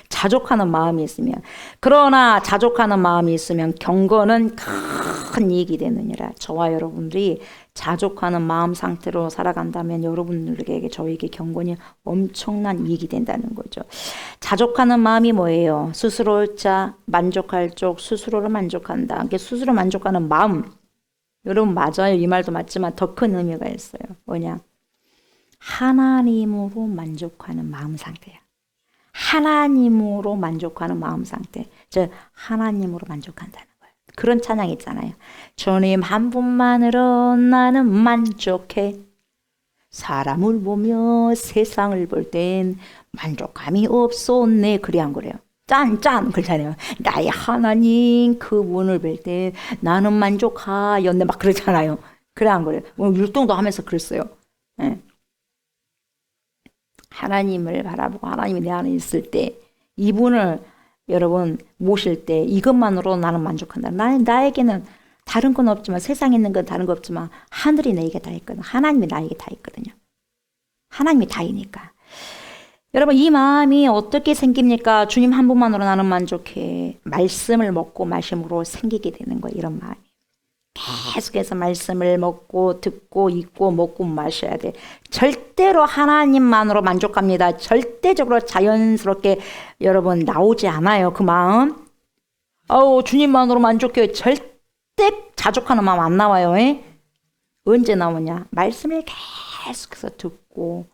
자족하는 마음이 있으면, 그러나 자족하는 마음이 있으면 경건은 큰 이익이 되느니라. 저와 여러분들이 자족하는 마음 상태로 살아간다면 여러분들에게 저에게 경건이 엄청난 이익이 된다는 거죠. 자족하는 마음이 뭐예요? 스스로 만족할 쪽 스스로를 만족한다. 이게 스스로 만족하는 마음. 여러분 맞아요. 이 말도 맞지만 더 큰 의미가 있어요. 뭐냐? 하나님으로 만족하는 마음 상태야. 하나님으로 만족하는 마음 상태. 즉 하나님으로 만족한다는 거예요. 그런 찬양 있잖아요. 주님 한 분만으로 나는 만족해. 사람을 보며 세상을 볼 땐 만족감이 없었네. 그래 안 그래요? 짠 그러잖아요. 나의 하나님 그분을 볼 때 나는 만족하였네. 막 그러잖아요. 그래 안 그래요? 율동도 하면서 그랬어요. 네. 하나님을 바라보고 하나님이 내 안에 있을 때 이분을 여러분 모실 때 이것만으로 나는 만족한다. 나에게는 다른 건 없지만 세상에 있는 건 다른 거 없지만 하늘이 내게 다 있거든. 하나님이 나에게 다 있거든요. 하나님이 다이니까. 여러분 이 마음이 어떻게 생깁니까? 주님 한 분만으로 나는 만족해. 말씀을 먹고 마심으로 생기게 되는 거예요. 이런 마음이. 계속해서 말씀을 먹고 듣고 읽고 먹고 마셔야 돼. 절대로 하나님만으로 만족합니다. 절대적으로 자연스럽게 여러분 나오지 않아요. 그 마음. 주님만으로 만족해요. 절대 자족하는 마음 안 나와요. 언제 나오냐? 말씀을 계속해서 듣고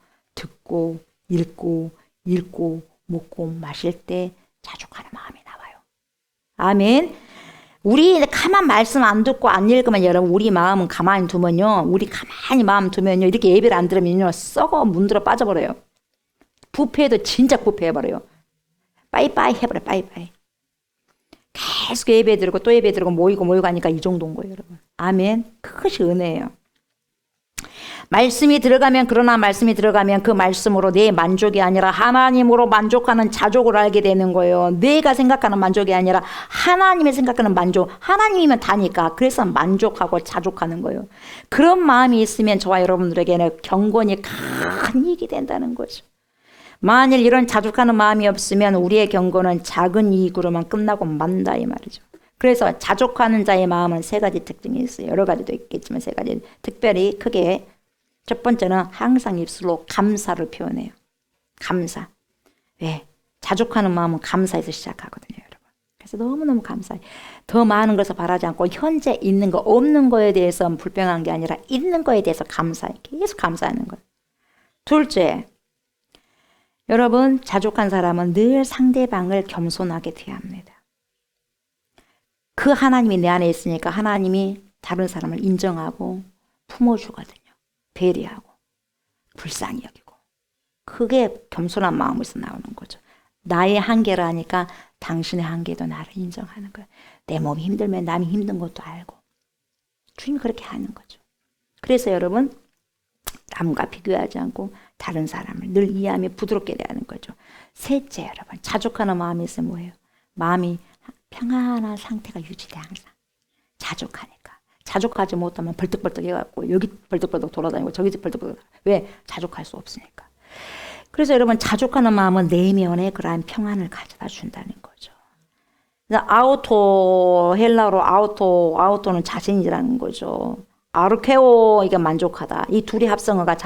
읽고 먹고 마실 때 자족하는 마음이 나와요. 아멘. 우리 가만 말씀 안 듣고 안 읽으면 여러분 우리 마음은 가만히 두면요. 우리 가만히 마음 두면요. 이렇게 예배를 안 들으면요. 썩어 문들어 빠져버려요. 부패해도 진짜 부패해버려요. 빠이빠이 해버려 빠이빠이. 계속 예배 드리고 또 예배 드리고 모이고 하니까 이 정도인 거예요. 여러분. 아멘. 그것이 은혜예요. 말씀이 들어가면 그러나 말씀이 들어가면 그 말씀으로 내 만족이 아니라 하나님으로 만족하는 자족을 알게 되는 거예요. 내가 생각하는 만족이 아니라 하나님이 생각하는 만족. 하나님이면 다니까. 그래서 만족하고 자족하는 거예요. 그런 마음이 있으면 저와 여러분들에게는 경건이 큰 이익이 된다는 거죠. 만일 이런 자족하는 마음이 없으면 우리의 경건은 작은 이익으로만 끝나고 만다 이 말이죠. 그래서 자족하는 자의 마음은 세 가지 특징이 있어요. 여러 가지도 있겠지만 세 가지. 특별히 크게 첫 번째는 항상 입술로 감사를 표현해요. 감사. 왜? 자족하는 마음은 감사에서 시작하거든요, 여러분. 그래서 너무너무 감사해. 더 많은 것을 바라지 않고 현재 있는 거, 없는 거에 대해서 불평한 게 아니라 있는 거에 대해서 감사해. 계속 감사하는 거예요. 둘째, 여러분 자족한 사람은 늘 상대방을 겸손하게 대합니다. 그 하나님이 내 안에 있으니까 하나님이 다른 사람을 인정하고 품어주거든요. 배려하고 불쌍히 여기고. 그게 겸손한 마음에서 나오는 거죠. 나의 한계를 하니까 당신의 한계도 나를 인정하는 거예요. 내 몸이 힘들면 남이 힘든 것도 알고. 주님이 그렇게 하는 거죠. 그래서 여러분 남과 비교하지 않고 다른 사람을 늘 이해하며 부드럽게 대하는 거죠. 셋째, 여러분 자족하는 마음이 있으면 뭐예요? 마음이 평안한 상태가 유지돼 항상. 자족하니까. 자족하지 못하면 벌떡벌떡 해갖고 여기 벌떡벌떡 돌아다니고 저기 벌떡벌떡. 왜? 자족할 수 없으니까. 그래서 여러분 자족하는 마음은 내면에 그러한 평안을 가져다 준다는 거죠. 아우토, 헬라어로 아우토는 자신이라는 거죠. 아르케오, 이게 만족하다. 이 둘이 합성어가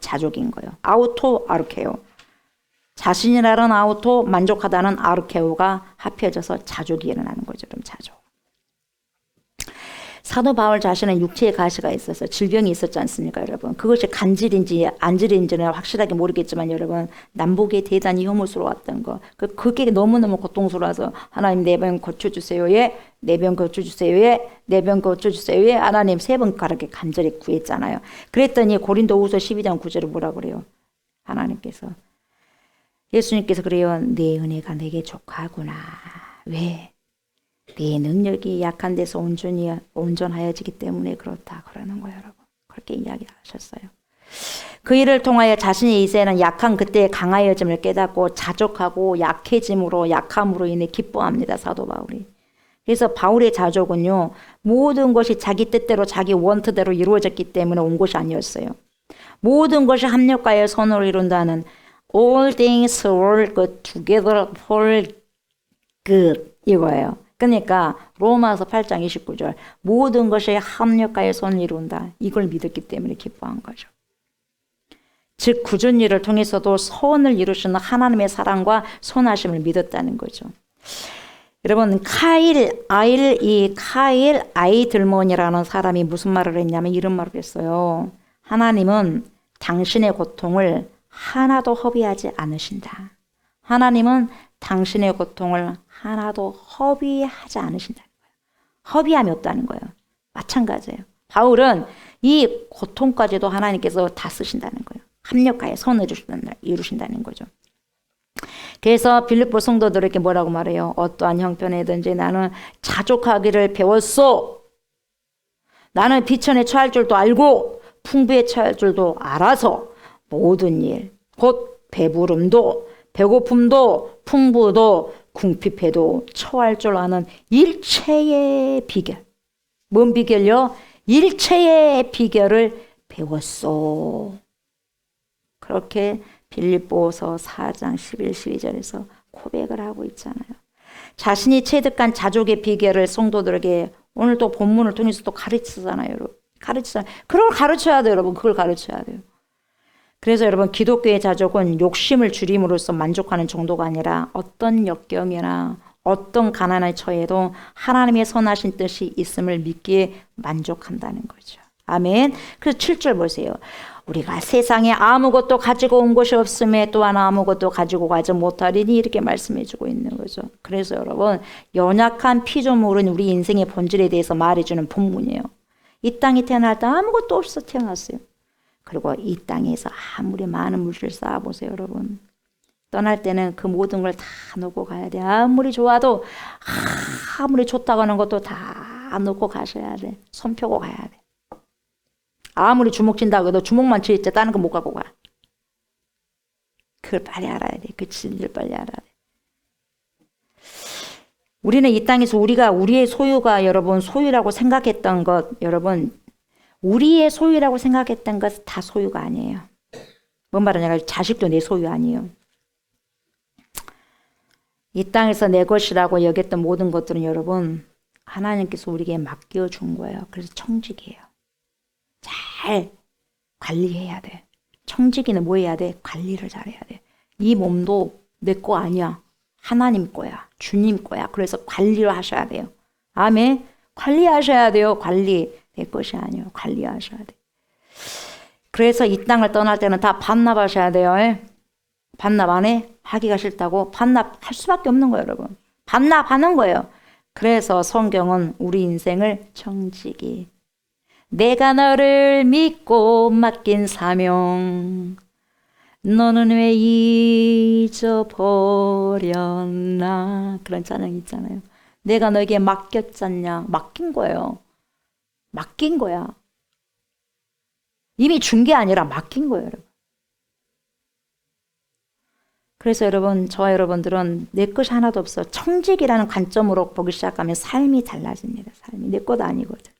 자족인 거예요. 아우토, 아르케오. 자신이라는 아우토, 만족하다는 아르케오가 합해져서 자족이 일어나는 거죠. 그럼 자족. 사도 바울 자신은 육체의 가시가 있어서 질병이 있었지 않습니까, 여러분? 그것이 간질인지 안질인지는 확실하게 모르겠지만 여러분, 남보기에 대단히 혐오스러웠던 거. 그게 너무너무 고통스러워서 하나님 내 병 고쳐주세요. 예. 내 병 고쳐주세요. 예. 내 병 고쳐주세요. 예. 하나님 3번 그렇게 간절히 구했잖아요. 그랬더니 고린도후서 12장 9절에 뭐라 그래요? 하나님께서 예수님께서 그래요. 내 은혜가 내게 족하구나. 왜? 네 능력이 약한 데서 온전하여지기 때문에 그렇다 그러는 거예요, 여러분. 그렇게 이야기하셨어요. 그 일을 통하여 자신이 이제는 약한 그때의 강하여짐을 깨닫고 자족하고 약함으로 인해 기뻐합니다, 사도 바울이. 그래서 바울의 자족은요, 모든 것이 자기 뜻대로 자기 원트대로 이루어졌기 때문에 온 것이 아니었어요. 모든 것이 합력하여 선을 이룬다는 all things work together for good 이거예요. 그러니까 로마서 8장 29절 모든 것이 합력하여 선을 이룬다. 이걸 믿었기 때문에 기뻐한 거죠. 즉 굳은 일을 통해서도 선을 이루시는 하나님의 사랑과 선하심을 믿었다는 거죠. 여러분 카일 아이들몬이라는 사람이 무슨 말을 했냐면 이런 말을 했어요. 하나님은 당신의 고통을 하나도 허비하지 않으신다. 하나님은 당신의 고통을 하나도 허비하지 않으신다는 거예요. 허비함이 없다는 거예요. 마찬가지예요. 바울은 이 고통까지도 하나님께서 다 쓰신다는 거예요. 합력하여 선을 이루신다는 거죠. 그래서 빌립보 성도들에게 뭐라고 말해요? 어떠한 형편이든지 나는 자족하기를 배웠소. 나는 비천에 처할 줄도 알고 풍부에 처할 줄도 알아서 모든 일, 곧 배부름도 배고픔도 풍부도 궁핍해도 처할 줄 아는 일체의 비결. 뭔 비결요? 일체의 비결을 배웠소. 그렇게 빌립보서 4장 11, 12절에서 고백을 하고 있잖아요. 자신이 체득한 자족의 비결을 성도들에게 오늘도 본문을 통해서 또 가르치잖아요, 여러분. 그걸 가르쳐야 돼요, 여러분. 그걸 가르쳐야 돼요. 그래서 여러분 기독교의 자족은 욕심을 줄임으로써 만족하는 정도가 아니라 어떤 역경이나 어떤 가난에 처해도 하나님의 선하신 뜻이 있음을 믿기에 만족한다는 거죠. 아멘. 그래서 7절 보세요. 우리가 세상에 아무것도 가지고 온 것이 없음에 또한 아무것도 가지고 가지 못하리니 이렇게 말씀해 주고 있는 거죠. 그래서 여러분 연약한 피조물은 우리 인생의 본질에 대해서 말해주는 본문이에요. 이 땅에 태어날 때 아무것도 없어 태어났어요. 그리고 이 땅에서 아무리 많은 물질을 쌓아보세요, 여러분. 떠날 때는 그 모든 걸 다 놓고 가야 돼. 아무리 좋아도 아무리 좋다고 하는 것도 다 놓고 가셔야 돼. 손 펴고 가야 돼. 아무리 주먹 친다고 해도 주먹만 치지 다른 거 못 갖고 가. 그걸 빨리 알아야 돼. 그 진리를 빨리 알아야 돼. 우리는 이 땅에서 우리의 소유가 여러분 소유라고 생각했던 것 여러분 우리의 소유라고 생각했던 것 다 소유가 아니에요. 뭔 말이냐? 자식도 내 소유 아니에요. 이 땅에서 내 것이라고 여겼던 모든 것들은 여러분 하나님께서 우리에게 맡겨준 거예요. 그래서 청직이에요. 잘 관리해야 돼. 청지기는 뭐 해야 돼? 관리를 잘해야 돼. 이 몸도 내 거 아니야. 하나님 거야. 주님 거야. 그래서 관리를 하셔야 돼요. 아멘. 관리하셔야 돼요. 관리. 내 것이 아니에요. 관리하셔야 돼. 그래서 이 땅을 떠날 때는 다 반납하셔야 돼요. 반납 안 해? 하기가 싫다고? 반납할 수밖에 없는 거예요, 여러분. 반납하는 거예요. 그래서 성경은 우리 인생을 청지기. 내가 너를 믿고 맡긴 사명 너는 왜 잊어버렸나 그런 찬양이 있잖아요. 내가 너에게 맡겼잖냐. 맡긴 거예요. 맡긴 거야. 이미 준 게 아니라 맡긴 거예요, 여러분. 그래서 여러분, 저와 여러분들은 내 것이 하나도 없어. 청직이라는 관점으로 보기 시작하면 삶이 달라집니다. 삶이 내 것 아니거든.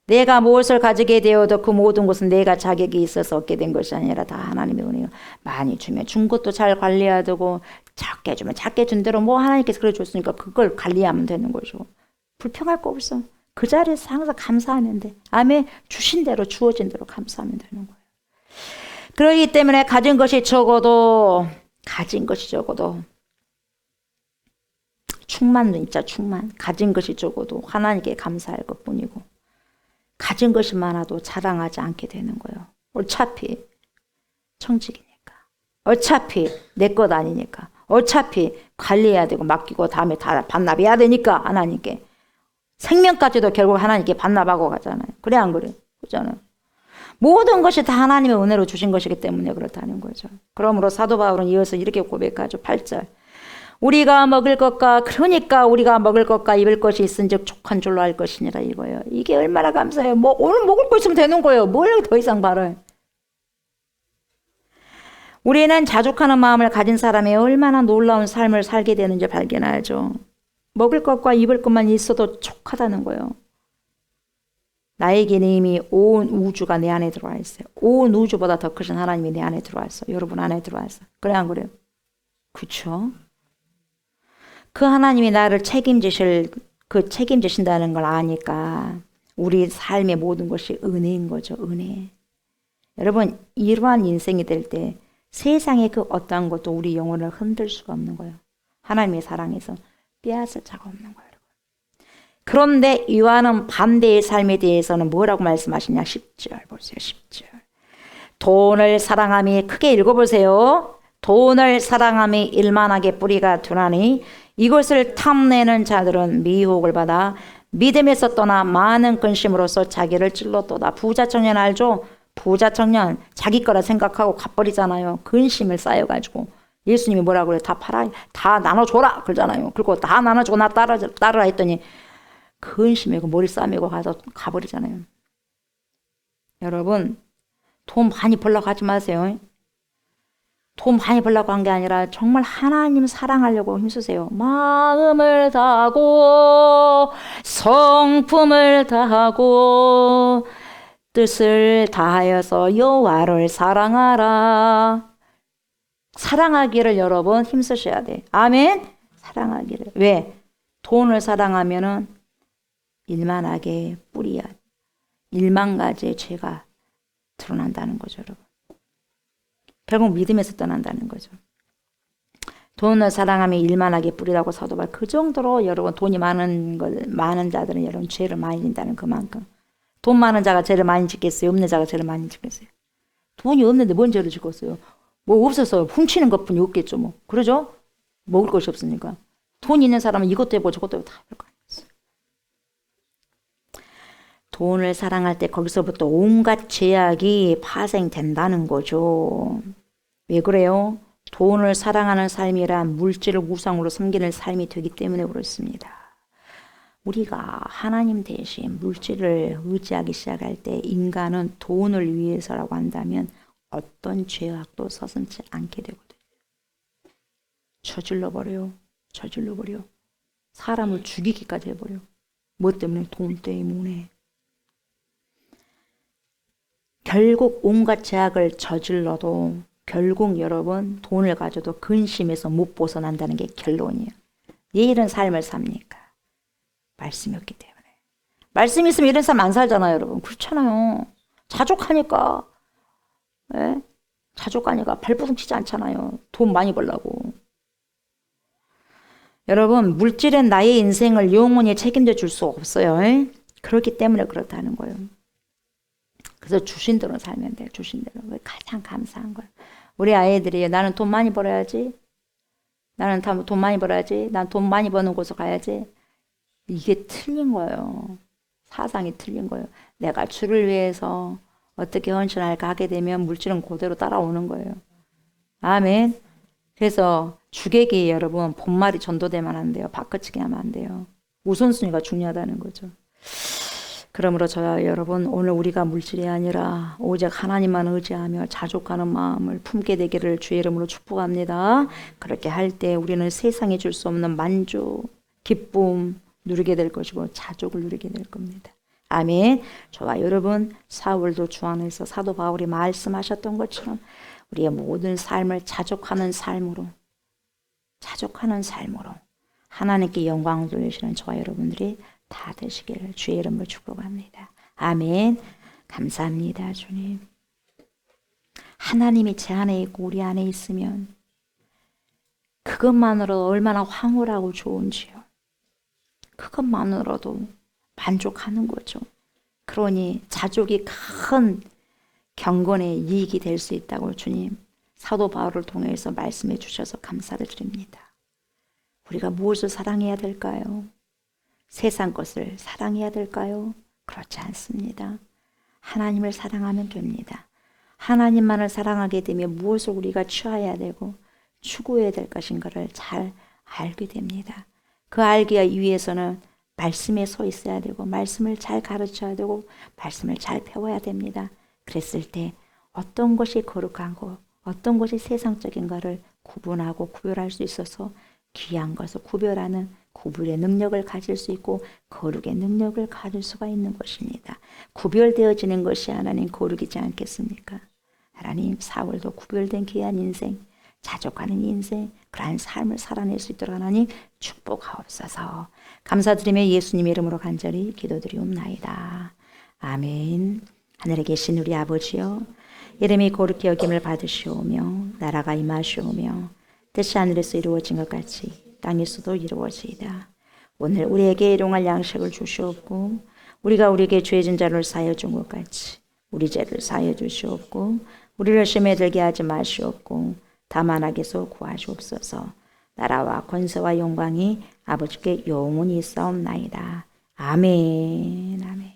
내가 무엇을 가지게 되어도 그 모든 것은 내가 자격이 있어서 얻게 된 것이 아니라 다 하나님의 은혜요. 많이 주면 준 것도 잘 관리해야 되고 작게 주면 작게 준 대로 뭐 하나님께서 그래 줬으니까 그걸 관리하면 되는 거죠. 불평할 거 없어. 그 자리에서 항상 감사하면 돼. 아멘. 주신 대로 주어진 대로 감사하면 되는 거예요. 그렇기 때문에 가진 것이 적어도 충만은 진짜 충만. 가진 것이 적어도 하나님께 감사할 것뿐이고 가진 것이 많아도 자랑하지 않게 되는 거예요. 어차피 청직이니까. 어차피 내 것 아니니까. 어차피 관리해야 되고 맡기고 다음에 다 반납해야 되니까 하나님께. 생명까지도 결국 하나님께 반납하고 가잖아요. 그래 안 그래? 그렇잖아요. 모든 것이 다 하나님의 은혜로 주신 것이기 때문에 그렇다는 거죠. 그러므로 사도 바울은 이어서 이렇게 고백하죠. 8절. 우리가 먹을 것과 그러니까 우리가 먹을 것과 입을 것이 있은즉 족한 줄로 알 것이니라 이거예요. 이게 얼마나 감사해요. 뭐 오늘 먹을 거 있으면 되는 거예요. 뭘 더 이상 바라요. 우리는 자족하는 마음을 가진 사람이 얼마나 놀라운 삶을 살게 되는지 발견하죠. 먹을 것과 입을 것만 있어도 족하다는 거예요. 나에게는 이미 온 우주가 내 안에 들어와 있어요. 온 우주보다 더 크신 하나님이 내 안에 들어와 있어요. 여러분 안에 들어와 있어요. 그래 안 그래요? 그렇죠? 그 하나님이 나를 책임지신다는 걸 아니까 우리 삶의 모든 것이 은혜인 거죠. 은혜. 여러분 이러한 인생이 될 때 세상의 그 어떠한 것도 우리 영혼을 흔들 수가 없는 거예요. 하나님의 사랑에서 빼앗을 자가 없는 거예요. 그런데 이와는 반대의 삶에 대해서는 뭐라고 말씀하시냐? 10절 보세요. 10절. 돈을 사랑함이 크게 읽어보세요. 돈을 사랑함이 일만하게 뿌리가 두나니 이것을 탐내는 자들은 미혹을 받아 믿음에서 떠나 많은 근심으로써 자기를 찔렀도다. 부자 청년 알죠? 부자 청년 자기 거라 생각하고 갚버리잖아요. 근심을 쌓여가지고 예수님이 뭐라고 그래요? 다 팔아, 다 나눠줘라 그러잖아요. 그리고 다 나눠주고 나 따르라 했더니 근심에 머리 싸매고 가버리잖아요. 여러분 돈 많이 벌려고 하지 마세요. 돈 많이 벌려고 한 게 아니라 정말 하나님 사랑하려고 힘쓰세요. 마음을 다하고 성품을 다하고 뜻을 다하여서 여호와를 사랑하라. 사랑하기를 여러분 힘쓰셔야 돼. 아멘. 사랑하기를. 왜? 돈을 사랑하면은 일만하게 뿌리야. 1만 가지의 죄가 드러난다는 거죠, 여러분. 결국 믿음에서 떠난다는 거죠. 돈을 사랑하면 일만하게 뿌리라고 사도 바울. 그 정도로 여러분 돈이 많은 자들은 여러분 죄를 많이 진다는 그만큼. 돈 많은 자가 죄를 많이 짓겠어요? 없는 자가 죄를 많이 짓겠어요? 돈이 없는데 뭔 죄를 짓겠어요? 뭐 없어서 훔치는 것뿐이 없겠죠, 뭐. 그러죠? 먹을 것이 없으니까. 돈 있는 사람은 이것도 해보고 저것도 해보고 다 할 거 아니겠어요. 돈을 사랑할 때 거기서부터 온갖 죄악이 파생된다는 거죠. 왜 그래요? 돈을 사랑하는 삶이란 물질을 우상으로 섬기는 삶이 되기 때문에 그렇습니다. 우리가 하나님 대신 물질을 의지하기 시작할 때 인간은 돈을 위해서라고 한다면 어떤 죄악도 서슴지 않게 되거든요. 저질러 버려요. 사람을 죽이기까지 해버려. 뭐 때문에? 돈 때문에. 결국 온갖 죄악을 저질러도 결국 여러분 돈을 가져도 근심에서 못 벗어난다는 게 결론이에요. 왜 이런 삶을 삽니까? 말씀이 없기 때문에. 말씀이 있으면 이런 삶 안 살잖아요, 여러분. 그렇잖아요. 자족하니까. 네? 자족하니까 발버둥 치지 않잖아요. 돈 많이 벌라고. 여러분, 물질은 나의 인생을 영원히 책임져 줄 수 없어요. 그렇기 때문에 그렇다는 거예요. 그래서 주신 대로 살면 돼요. 주신 대로. 가장 감사한 거예요. 우리 아이들이 나는 돈 많이 벌어야지. 나는 돈 많이 벌어야지. 난 돈 많이 버는 곳으로 가야지. 이게 틀린 거예요. 사상이 틀린 거예요. 내가 주를 위해서 어떻게 헌신할까 하게 되면 물질은 그대로 따라오는 거예요. 아멘. 그래서 주객이 여러분 본말이 전도되면 안 돼요. 바꿔치기 하면 안 돼요. 우선순위가 중요하다는 거죠. 그러므로 저와 여러분 오늘 우리가 물질이 아니라 오직 하나님만 의지하며 자족하는 마음을 품게 되기를 주의 이름으로 축복합니다. 그렇게 할 때 우리는 세상에 줄 수 없는 만족, 기쁨 누리게 될 것이고 자족을 누리게 될 겁니다. 아멘. 저와 여러분 사울도 주 안에서 사도 바울이 말씀하셨던 것처럼 우리의 모든 삶을 자족하는 삶으로 하나님께 영광을 돌리시는 저와 여러분들이 다 되시기를 주의 이름으로 축복합니다. 아멘. 감사합니다, 주님. 하나님이 제 안에 있고 우리 안에 있으면 그것만으로도 얼마나 황홀하고 좋은지요. 그것만으로도 만족하는 거죠. 그러니 자족이 큰 경건의 이익이 될 수 있다고 주님 사도 바울을 통해서 말씀해 주셔서 감사를 드립니다. 우리가 무엇을 사랑해야 될까요? 세상 것을 사랑해야 될까요? 그렇지 않습니다. 하나님을 사랑하면 됩니다. 하나님만을 사랑하게 되면 무엇을 우리가 취해야 되고 추구해야 될 것인가를 잘 알게 됩니다. 그 알기 위해서는 말씀에 서 있어야 되고 말씀을 잘 가르쳐야 되고 말씀을 잘 배워야 됩니다. 그랬을 때 어떤 것이 거룩하고 어떤 것이 세상적인가를 구분하고 구별할 수 있어서 귀한 것을 구별하는 구별의 능력을 가질 수 있고 거룩의 능력을 가질 수가 있는 것입니다. 구별되어지는 것이 하나님 거룩이지 않겠습니까? 하나님 사울도 구별된 귀한 인생, 자족하는 인생, 그러한 삶을 살아낼 수 있도록 하나님 축복하옵소서. 감사드리며 예수님의 이름으로 간절히 기도드리옵나이다. 아멘. 하늘에 계신 우리 아버지여, 이름이 거룩히 여김을 받으시오며 나라가 임하시오며 뜻이 하늘에서 이루어진 것 같이 땅에서도 이루어지이다. 오늘 우리에게 일용할 양식을 주시옵고 우리가 우리에게 죄진 자를 사하여 준 것 같이 우리 죄를 사하여 주시옵고 우리를 시험에 들게 하지 마시옵고 다만 악에서 구하시옵소서. 나라와 권세와 영광이 아버지께 영원히 있사옵나이다. 아멘. 아멘.